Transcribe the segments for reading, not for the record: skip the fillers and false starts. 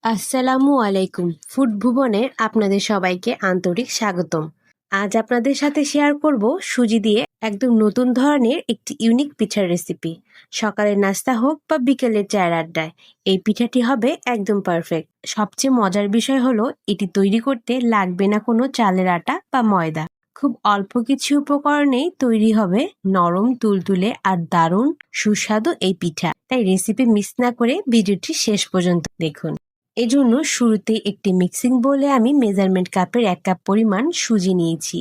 আসসালামু আলাইকুম। ফুড ভুবনে আপনাদের সবাইকে আন্তরিক স্বাগতম। আজ আপনাদের সাথে শেয়ার করব সুজি দিয়ে একদম নতুন ধরনের একটি ইউনিক পিঠার রেসিপি। সকালের নাস্তা হোক বা বিকেলের চায়ের আড্ডায় এই পিঠাটি হবে একদম পারফেক্ট। সবচেয়ে মজার বিষয় হলো এটি তৈরি করতে লাগবে না কোনো চালের আটা বা ময়দা। খুব অল্প কিছু উপকরণেই তৈরি হবে নরম তুলতুলে আর দারুণ সুস্বাদু এই পিঠা। তাই রেসিপি মিস না করে ভিডিওটি শেষ পর্যন্ত দেখুন। এজন্য শুরুতে একটি মিক্সিং বোলে আমি মেজারমেন্ট কাপের 1 কাপ পরিমাণ সুজি নিয়েছি।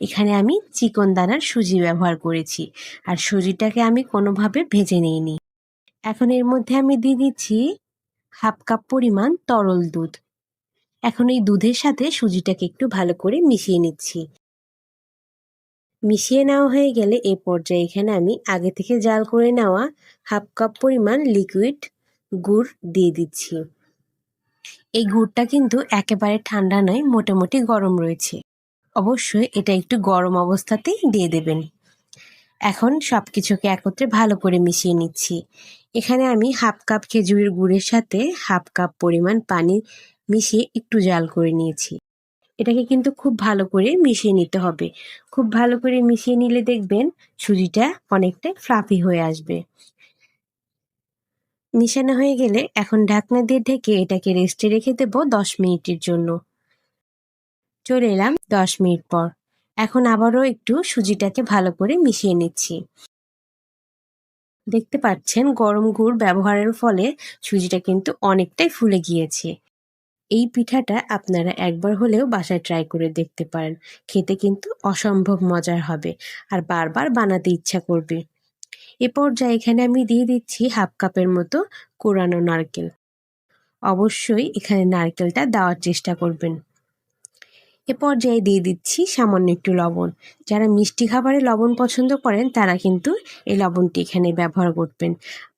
এখানে আমি চিকন দানার সুজি ব্যবহার করেছি আর সুজিটাকে আমি কোনোভাবে ভেজে নিইনি। এখন এর মধ্যে আমি দিয়ে দিচ্ছি 1/2 কাপ পরিমাণ তরল দুধ। এখন এই দুধের সাথে সুজিটাকে একটু ভালো করে মিশিয়ে নিচ্ছি। মিশিয়ে নেওয়া হয়ে গেলে এ পর্যায়ে এখানে আমি আগে থেকে জাল করে নেওয়া 1/2 কাপ পরিমাণ লিকুইড গুড় দিয়ে দিচ্ছি। এই গুড়টা কিন্তু একেবারে ঠান্ডা নয়, মোটামুটি গরম রয়েছে। অবশ্যই এটা একটু গরম অবস্থাতেই দিয়ে দেবেন। এখন সবকিছুকে একত্রে ভালো করে মিশিয়ে নিচ্ছি। এখানে আমি 1/2 কাপ খেজুরের গুড়ের সাথে 1/2 কাপ পরিমাণ পানি মিশিয়ে একটু জাল করে নিয়েছি। এটাকে কিন্তু খুব ভালো করে মিশিয়ে নিতে হবে। খুব ভালো করে মিশিয়ে নিলে দেখবেন সুজিটা অনেকটা ফ্লাফি হয়ে আসবে। মিশানো হয়ে গেলে এখন ঢাকনা দিয়ে ঢেকে এটাকে রেস্টে রেখে দেব 10 মিনিটের জন্য। চলে এলাম 10 মিনিট পর। এখন আবারও একটু সুজিটাকে ভালো করে মিশিয়ে নিচ্ছি। দেখতে পাচ্ছেন গরম গুড় ব্যবহারের ফলে সুজিটা কিন্তু অনেকটাই ফুলে গিয়েছে। এই পিঠাটা আপনারা একবার হলেও বাসায় ট্রাই করে দেখতে পারেন। খেতে কিন্তু অসম্ভব মজার হবে আর বারবার বানাতে ইচ্ছা করবে। এ পর্যায়ে এখানে আমি দিয়ে দিচ্ছি 1/2 কাপের মতো কোরানো নারকেল। অবশ্যই এখানে নারকেলটা দেওয়ার চেষ্টা করবেন। এ পর্যায়ে দিয়ে দিচ্ছি সামান্য একটু লবণ। যারা মিষ্টি খাবারে লবণ পছন্দ করেন তারা কিন্তু এই লবণটি এখানে ব্যবহার করবেন।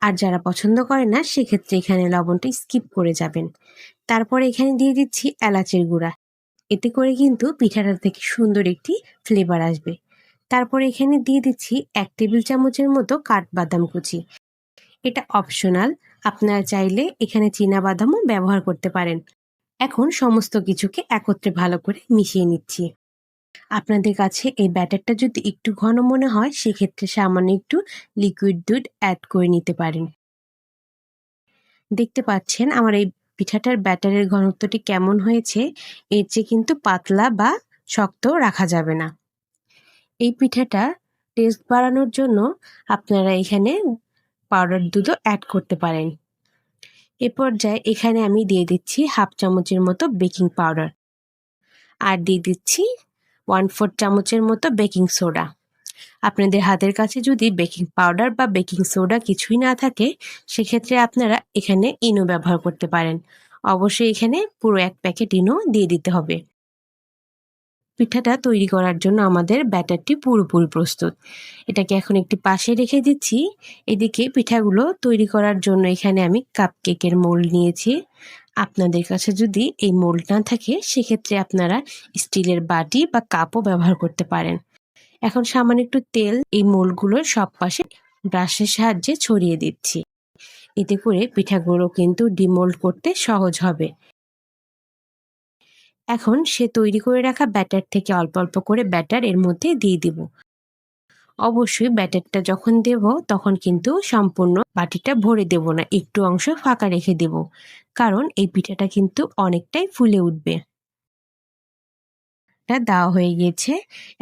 আর যারা পছন্দ করেন না সেক্ষেত্রে এখানে লবণটা স্কিপ করে যাবেন। তারপরে এখানে দিয়ে দিচ্ছি এলাচের গুঁড়া। এতে করে কিন্তু পিঠাটা থেকে সুন্দর একটি ফ্লেভার আসবে। তারপরে এখানে দিয়ে দিচ্ছি 1 টেবিল চামচের মতো কাঠবাদাম কুচি। এটা অপশনাল, আপনারা চাইলে এখানে চীনাবাদামও ব্যবহার করতে পারেন। এখন সমস্ত কিছুকে একত্রে ভালো করে মিশিয়ে নিচ্ছি। আপনাদের কাছে এই ব্যাটারটা যদি একটু ঘন মনে হয় সেক্ষেত্রে সামান্য একটু লিকুইড দুধ অ্যাড করে নিতে পারেন। দেখতে পাচ্ছেন আমার এই পিঠাটার ব্যাটারের ঘনত্বটি কেমন হয়েছে। এর চেয়ে কিন্তু পাতলা বা শক্ত রাখা যাবে না। এই পিঠাটা টেস্ট বাড়ানোর জন্য আপনারা এখানে পাউডার দুধও অ্যাড করতে পারেন। এ পর্যায়ে এখানে আমি দিয়ে দিচ্ছি 1/2 চামচের মতো বেকিং পাউডার আর দিয়ে দিচ্ছি 1/4 চামচের মতো বেকিং সোডা। আপনাদের হাতের কাছে যদি বেকিং পাউডার বা বেকিং সোডা কিছুই না থাকে সেক্ষেত্রে আপনারা এখানে ইনো ব্যবহার করতে পারেন। অবশ্যই এখানে পুরো 1 প্যাকেট ইনো দিয়ে দিতে হবে। পিঠাটা তৈরি করার জন্য আমাদের ব্যাটারটি পুরোপুরি প্রস্তুত। এটাকে এখন একটি পাশে রেখে দিচ্ছি। এদিকে পিঠাগুলো তৈরি করার জন্য এখানে আমি কাপকেকের মোল্ড নিয়েছি। আপনাদের কাছে যদি এই মোল্ড না থাকে সেক্ষেত্রে আপনারা স্টিলের বাটি বা কাপও ব্যবহার করতে পারেন। এখন সামান্য একটু তেল এই মোল্ডগুলোর সব পাশে ব্রাশের সাহায্যে ছড়িয়ে দিচ্ছি। এতে করে পিঠাগুলো কিন্তু ডিমোল্ড করতে সহজ হবে। এখন সে তৈরি করে রাখা ব্যাটার থেকে অল্প অল্প করে ব্যাটার এর মধ্যে দিয়ে দিব। অবশ্যই ব্যাটারটা যখন দেব তখন কিন্তু সম্পূর্ণ বাটিটা ভরে দেব না, একটু অংশ ফাঁকা রেখে দেব, কারণ এই পিঠাটা কিন্তু অনেকটাই ফুলে উঠবে। এটা দেওয়া হয়ে গিয়েছে।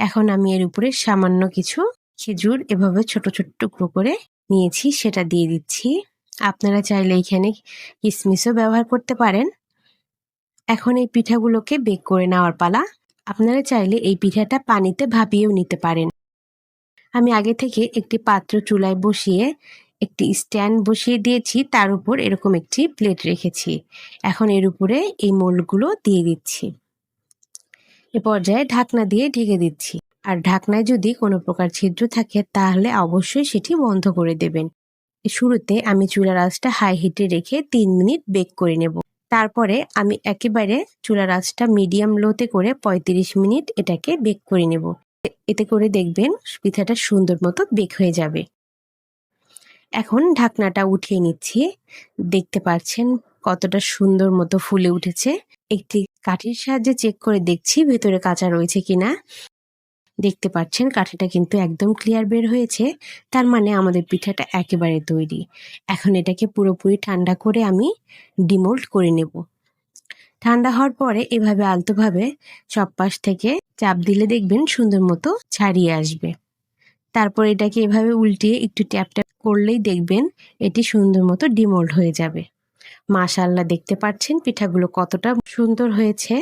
এখন আমি এর উপরে সামান্য কিছু খেজুর এভাবে ছোট ছোট টুকরো করে নিয়েছি সেটা দিয়ে দিচ্ছি। আপনারা চাইলে এখানে কিশমিশও ব্যবহার করতে পারেন। এখন এই পিঠাগুলোকে বেক করে নেওয়ার পালা। আপনারা চাইলে এই পিঠাটা পানিতে ভাপিয়েও নিতে পারেন। আমি আগে থেকে একটি পাত্র চুলায় বসিয়ে একটি স্ট্যান্ড বসিয়ে দিয়েছি, তার উপর এরকম একটি প্লেট রেখেছি। এখন এর উপরে এই মোল্ডগুলো দিয়ে দিচ্ছি। এ পর্যায়ে ঢাকনা দিয়ে ঢেকে দিচ্ছি। আর ঢাকনায় যদি কোনো প্রকার ছিদ্র থাকে তাহলে অবশ্যই সেটি বন্ধ করে দেবেন। শুরুতে আমি চুলার আঁচটা হাই হিটে রেখে 3 মিনিট বেক করে নেব। তারপরে আমি একেবারে চুলার আঁচটা মিডিয়াম লোতে করে 35 মিনিট এটাকে বেক করে নেব। এতে করে দেখবেন পিঠাটা সুন্দর মতো বেক হয়ে যাবে। এখন ঢাকনাটা উঠিয়ে নিচ্ছি। দেখতে পাচ্ছেন কতটা সুন্দর মতো ফুলে উঠেছে। একটি কাঠির সাহায্যে চেক করে দেখছি ভেতরে কাঁচা রয়েছে কিনা। দেখতে পাচ্ছেন কাঠিটা কিন্তু একদম ক্লিয়ার বের হয়েছে। তার মানে আমাদের পিঠাটা একেবারে তৈরি। এখন এটাকে পুরোপুরি ঠান্ডা করে আমি ডিমোল্ড করে নেব। ঠান্ডা হওয়ার পরে এভাবে আলতোভাবে সব পাশ থেকে চাপ দিলে দেখবেন সুন্দর মতো ছাড়িয়ে আসবে। তারপর এটাকে এভাবে উল্টিয়ে একটু ট্যাপ ট্যাপ করলেই দেখবেন এটি সুন্দর মতো ডিমোল্ড হয়ে যাবে। মাশাআল্লাহ, দেখতে পাচ্ছেন পিঠাগুলো কতটা সুন্দর হয়েছে।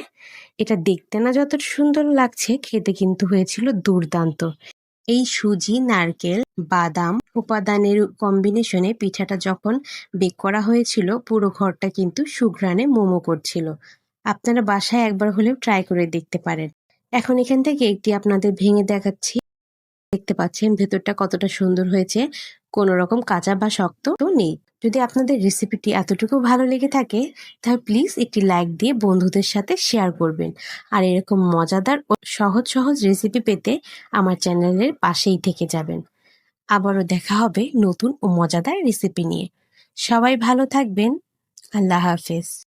এটা দেখতে না যতটা সুন্দর লাগছে, খেতে কিন্তু হয়েছিল দুর্দান্ত। এই সুজি, নারকেল, বাদাম উপাদানের কম্বিনেশনে পিঠাটা যখন বেক করা হয়েছিল পুরো ঘরটা কিন্তু সুঘ্রাণে মোমো করছিল। আপনারা বাসায় একবার হলেও ট্রাই করে দেখতে পারেন। এখন এখান থেকে একটি আপনাদের ভেঙে দেখাচ্ছি। দেখতে পাচ্ছেন ভেতরটা কতটা সুন্দর হয়েছে, কোনো রকম কাঁচা বা শক্ত নেই। যদি আপনাদের রেসিপিটি এতটুকু ভালো লেগে থাকে তাহলে প্লিজ একটি লাইক দিয়ে বন্ধুদের সাথে শেয়ার করবেন। আর এরকম মজাদার ও সহজ সহজ রেসিপি পেতে আমার চ্যানেলের পাশেই থেকে যাবেন। আবারও দেখা হবে নতুন ও মজাদার রেসিপি নিয়ে। সবাই ভালো থাকবেন। আল্লাহ হাফেজ।